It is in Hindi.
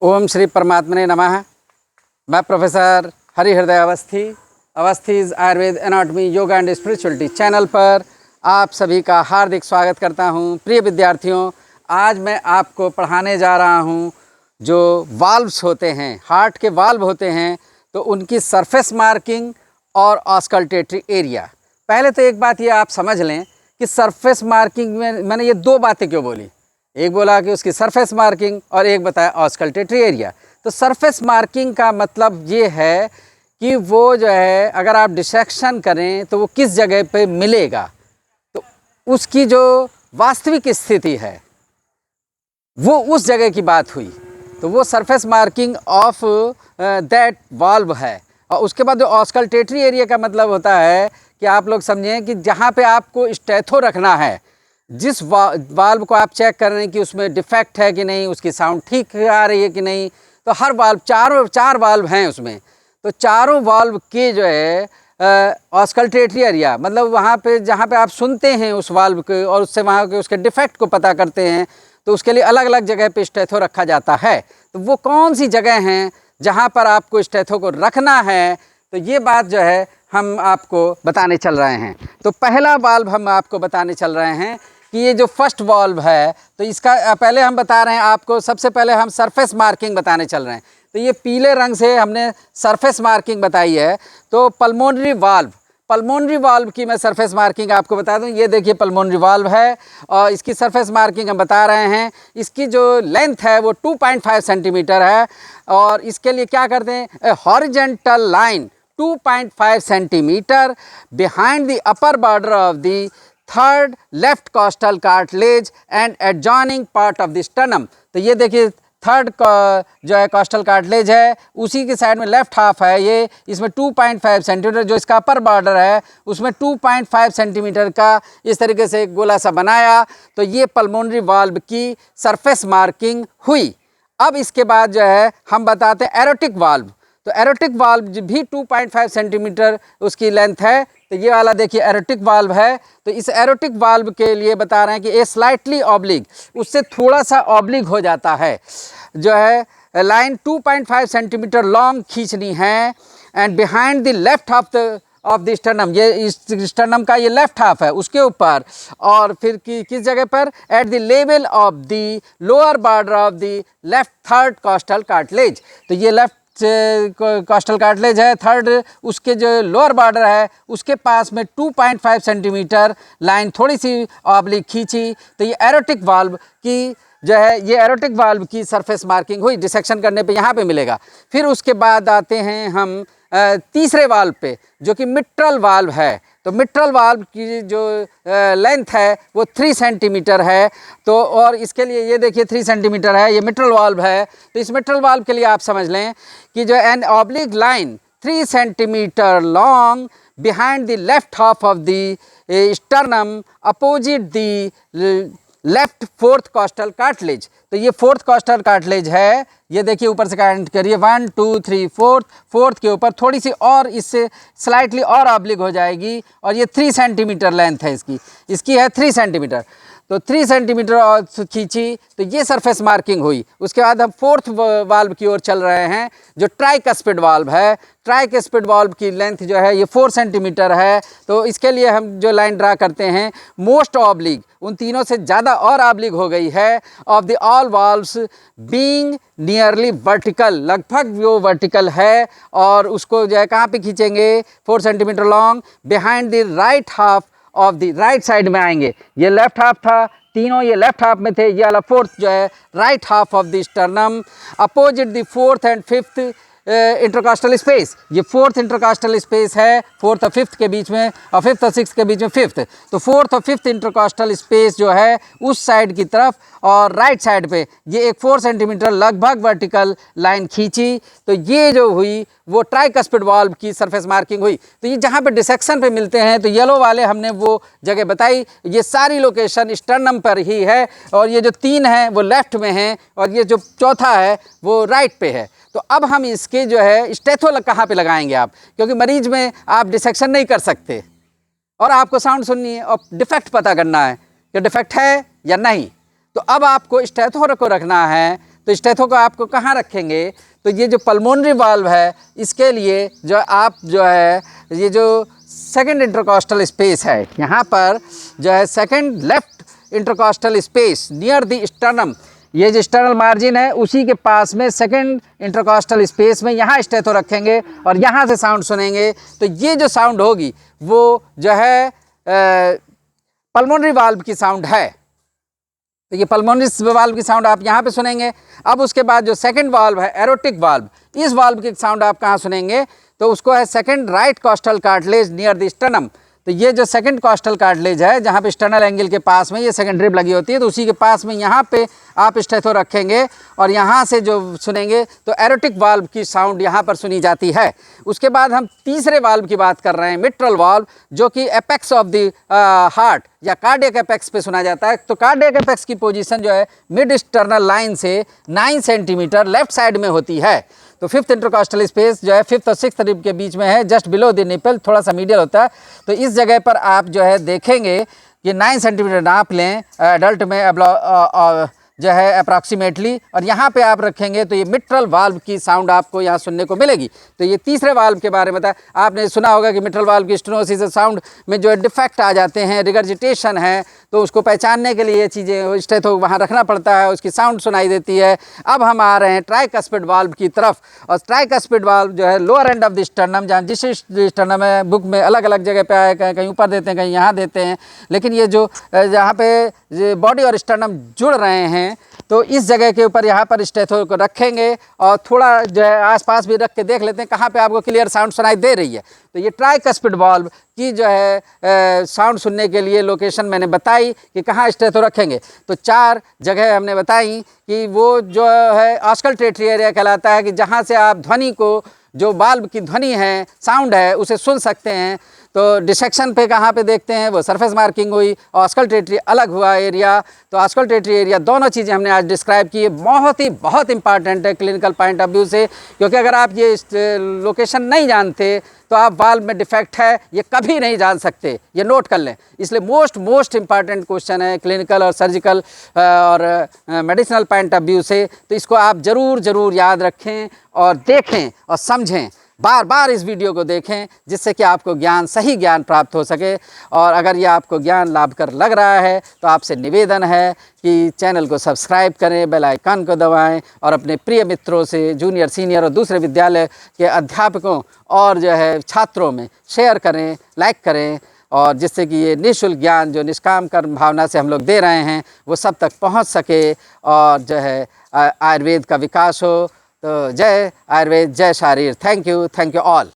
ओम श्री परमात्मने नमः। मैं professor Harihriday Awasthi's Ayurveda anatomy yoga and spirituality channel पर आप सभी का हार्दिक स्वागत करता हूं। प्रिय विद्यार्थियों, आज मैं आपको पढ़ाने जा रहा हूं जो वाल्व्स होते हैं, हार्ट के वाल्व होते हैं, तो उनकी सरफेस मार्किंग और ऑस्कल्टेटरी एरिया। पहले तो एक बात ये आप समझ लें कि सरफेस मार्किंग में मैंने ये दो बातें क्यों बोली। एक बोला कि उसकी सरफेस मार्किंग और एक बताया ऑस्कल्टेटरी एरिया। तो सरफेस मार्किंग का मतलब ये है कि वो जो है अगर आप डिसेक्शन करें तो वो किस जगह पे मिलेगा, तो उसकी जो वास्तविक स्थिति है वो उस जगह की बात हुई, तो वो surface marking of that valve है। और उसके बाद जो ऑस्कल्टेटरी एरिया का मतलब होता है कि आप लोग समझें कि जहाँ पे आपको स्टेथो रखना है, जिस वाल्व को आप चेक कर रहे हैं कि उसमें डिफेक्ट है कि नहीं, उसकी साउंड ठीक आ रही है कि नहीं, तो हर वाल्व चार वाल्व हैं उसमें, तो चारों वाल्व के जो है ऑस्कल्टेटरी एरिया मतलब वहाँ पे जहाँ पे आप सुनते हैं उस वाल्व के और उससे वहाँ के उसके डिफेक्ट को पता करते हैं, तो उसके लिए अलग अलग जगह पे स्टेथो रखा जाता है। तो वो कौन सी जगह हैं जहाँ पर आपको स्टेथो को रखना है, तो ये बात जो है हम आपको बताने चल रहे हैं। तो पहला वाल्व हम आपको बताने चल रहे हैं कि ये जो फर्स्ट वाल्व है, तो इसका पहले हम बता रहे हैं आपको, सबसे पहले हम सरफेस मार्किंग बताने चल रहे हैं। तो ये पीले रंग से हमने सरफेस मार्किंग बताई है। तो पल्मोनरी वाल्व की मैं सरफेस मार्किंग आपको बता दूं। ये देखिए पल्मोनरी वाल्व है और इसकी सरफेस मार्किंग हम बता रहे हैं। इसकी जो लेंथ है वो 2.5 सेंटीमीटर है और इसके लिए क्या करते हैं, horizontal line 2.5 centimetre behind the upper border of the third left costal cartilage and adjoining part of the sternum. तो ये देखिए थर्ड जो है कॉस्टल कार्टिलेज है, उसी के साइड में लेफ्ट हाफ है ये, इसमें 2.5 सेंटीमीटर जो इसका अपर बॉर्डर है उसमें 2.5 सेंटीमीटर का इस तरीके से गोला सा बनाया। तो ये पल्मोनरी वाल्व की सरफेस मार्किंग हुई। अब इसके बाद जो है हम बताते हैं एरोटिक वाल्व। तो एरोटिक वाल्व भी 2.5 सेंटीमीटर उसकी लेंथ है। तो ये वाला देखिए एरोटिक वाल्व है। तो इस एरोटिक वाल्व के लिए बता रहे हैं कि ये स्लाइटली ऑब्लिक, उससे थोड़ा सा ऑब्लिक हो जाता है, जो है लाइन 2.5 सेंटीमीटर लॉन्ग खींचनी है and behind the left half of the sternum, ये इस स्टर्नम का ये लेफ्ट हाफ है उसके ऊपर, और फिर किस जगह पर, at the level of the lower border of the left third costal cartilage. तो ये लेफ्ट कॉस्टल कार्टिलेज है थर्ड, उसके जो लोअर बॉर्डर है उसके पास में 2.5 सेंटीमीटर लाइन थोड़ी सी ऑब्लिक खींची। तो ये एरोटिक वाल्व की जो है, ये एरोटिक वाल्व की सरफेस मार्किंग हुई, डिसेक्शन करने पे यहाँ पे मिलेगा। फिर उसके बाद आते हैं हम तीसरे वाल्व पे जो कि मिट्रल वाल्व है। तो मिट्रल वाल्व की जो लेंथ है वो 3 सेंटीमीटर है। तो और इसके लिए ये देखिए 3 सेंटीमीटर है, ये मिट्रल वाल्व है। तो इस मिट्रल वाल्व के लिए आप समझ लें कि जो an oblique line 3 centimetre long behind the left half of the sternum opposite the left fourth costal cartilage. तो ये फोर्थ कॉस्टल कार्टिलेज है, ये देखिए ऊपर से काउंट करिए 1 2 3 फोर्थ के ऊपर थोड़ी सी और इससे स्लाइटली और ऑब्लिक हो जाएगी और ये 3 सेंटीमीटर लेंथ है इसकी है 3 सेंटीमीटर। तो 3 सेंटीमीटर और खींची, तो ये सरफेस मार्किंग हुई। उसके बाद हम फोर्थ वाल्व की ओर चल रहे हैं जो ट्राइकस्पिड वाल्व है। ट्राइकस्पिड वाल्व की लेंथ जो है ये 4 सेंटीमीटर है। तो इसके लिए हम जो लाइन ड्रा करते हैं मोस्ट ऑब्लिक, उन तीनों से ज़्यादा और ऑब्लिक हो गई है, of the all valves being nearly vertical, लगभग वो वर्टिकल है। और उसको जो है कहाँ पे खींचेंगे, 4 centimetre long behind the right half of the right side में आएंगे। ये लेफ्ट हाफ था, तीनों ये लेफ्ट हाफ में थे, ये वाला फोर्थ जो है right half of the sternum opposite the fourth and fifth intercostal space. ये फोर्थ इंटरकास्टल स्पेस है, फोर्थ और फिफ्थ के बीच में, और फिफ्थ और सिक्स के बीच में फिफ्थ। तो फोर्थ और फिफ्थ इंटरकास्टल स्पेस जो है उस साइड की तरफ और राइट साइड पे ये एक 4 सेंटीमीटर लगभग वर्टिकल लाइन खींची। तो ये जो हुई वो ट्राइकस्पिड वाल्व की सरफेस मार्किंग हुई। तो ये जहाँ पे डिसेक्शन पे मिलते हैं, तो येलो वाले हमने वो जगह बताई, ये सारी लोकेशन स्टर्नम पर ही है, और ये जो 3 हैं वो लेफ्ट में हैं और ये जो चौथा है वो राइट पे है। तो अब हम इसके जो है स्टेथो कहाँ पे लगाएंगे आप, क्योंकि मरीज में आप डिसेक्शन नहीं कर सकते और आपको साउंड सुननी है और डिफेक्ट पता करना है कि डिफेक्ट है या नहीं। तो अब आपको स्टेथो को रखना है तो स्टेथो को आपको कहाँ रखेंगे, तो ये जो पल्मोनरी वाल्व है इसके लिए जो आप जो है ये जो सेकंड इंटरकॉस्टल स्पेस है, यहाँ पर जो है second left intercostal space near the sternum, ये जो स्टर्नल मार्जिन है उसी के पास में सेकंड इंटरकॉस्टल स्पेस में यहाँ स्टेथो रखेंगे और यहाँ से साउंड सुनेंगे। तो ये जो साउंड होगी वो जो है पल्मोनरी वाल्व की साउंड है। तो ये पल्मोनरी वाल्व की साउंड आप यहाँ पे सुनेंगे। अब उसके बाद जो सेकंड वाल्व है एरोटिक वाल्व, इस वाल्व की साउंड आप कहाँ सुनेंगे, तो उसको है second right costal cartilage near the sternum. तो ये जो सेकंड कॉस्टल कार्टिलेज है जहाँ पे स्टर्नल एंगल के पास में ये सेकंड रिब लगी होती है, तो उसी के पास में यहाँ पे आप स्टेथो रखेंगे और यहाँ से जो सुनेंगे तो एरोटिक वाल्व की साउंड यहाँ पर सुनी जाती है। उसके बाद हम तीसरे वाल्व की बात कर रहे हैं, मिट्रल वाल्व, जो कि एपेक्स ऑफ द हार्ट या कार्डियक एपेक्स पे सुना जाता है। तो कार्डियक एपेक्स की पोजीशन जो है मिड स्टर्नल लाइन से 9 सेंटीमीटर लेफ्ट साइड में होती है। तो फिफ्थ इंटरकॉस्टल स्पेस जो है फिफ्थ और सिक्स्थ रिब के बीच में है, जस्ट बिलो द निपल, थोड़ा सा मीडियल होता है। तो इस जगह पर आप जो है देखेंगे कि 9 सेंटीमीटर नाप लें एडल्ट में जो है अप्रॉक्सीमेटली, और यहाँ पे आप रखेंगे तो ये मिट्रल वाल्व की साउंड आपको यहाँ सुनने को मिलेगी। तो ये तीसरे वाल्व के बारे में बताया। आपने सुना होगा कि मिट्रल वाल्व की स्टेनोसिस साउंड में जो है डिफेक्ट आ जाते हैं, रिगर्जिटेशन है, तो उसको पहचानने के लिए ये चीज़ें स्टेथो वहाँ रखना पड़ता है, उसकी साउंड सुनाई देती है। अब हम आ रहे हैं ट्राइकस्पिड वाल्व की तरफ, और ट्राइकस्पिड वाल्व जो है lower end of the sternum, जहाँ जिस स्टर्नम है बुक में अलग अलग जगह पे आए, कहीं ऊपर देते हैं, कहीं यहाँ देते हैं, लेकिन ये जो जहाँ पे बॉडी और स्टर्नम जुड़ रहे हैं तो इस जगह के ऊपर यहाँ पर स्टेथो को रखेंगे और थोड़ा जो है आसपास भी रख के देख लेते हैं कहाँ पे आपको क्लियर साउंड सुनाई दे रही है। तो ये ट्राइकस्पिड वाल्व की जो है साउंड सुनने के लिए लोकेशन मैंने बताई कि कहाँ स्टेथो रखेंगे। तो 4 जगह हमने बताई कि वो जो है ऑस्कल्टेटरी एरिया कहलाता है, कि जहाँ से आप ध्वनि को, जो वाल्व की ध्वनि है, साउंड है, उसे सुन सकते हैं। तो डिसेक्शन पे कहाँ पे देखते हैं, वो सरफेस मार्किंग हुई, ऑस्कल्टेटरी अलग हुआ एरिया। तो ऑस्कल्टेटरी एरिया, दोनों चीज़ें हमने आज डिस्क्राइब की है। बहुत इंपॉर्टेंट है क्लिनिकल पॉइंट ऑफ व्यू से, क्योंकि अगर आप ये लोकेशन नहीं जानते तो आप वाल्व में डिफेक्ट है ये कभी नहीं जान सकते, ये नोट कर लें। इसलिए मोस्ट इंपॉर्टेंट क्वेश्चन है क्लिनिकल और सर्जिकल और मेडिसिनल पॉइंट ऑफ व्यू से। तो इसको आप ज़रूर याद रखें और देखें और समझें, बार बार इस वीडियो को देखें, जिससे कि आपको सही ज्ञान प्राप्त हो सके। और अगर ये आपको ज्ञान लाभकर लग रहा है तो आपसे निवेदन है कि चैनल को सब्सक्राइब करें, बेल आइकन को दबाएं और अपने प्रिय मित्रों से, जूनियर, सीनियर और दूसरे विद्यालय के अध्यापकों और जो है छात्रों में शेयर करें, लाइक करें, और जिससे कि ये निःशुल्क ज्ञान जो निष्काम कर्म भावना से हम लोग दे रहे हैं वो सब तक पहुंच सके और जो है आयुर्वेद का विकास हो। तो जय आयुर्वेद, जय शारीर। Thank you all.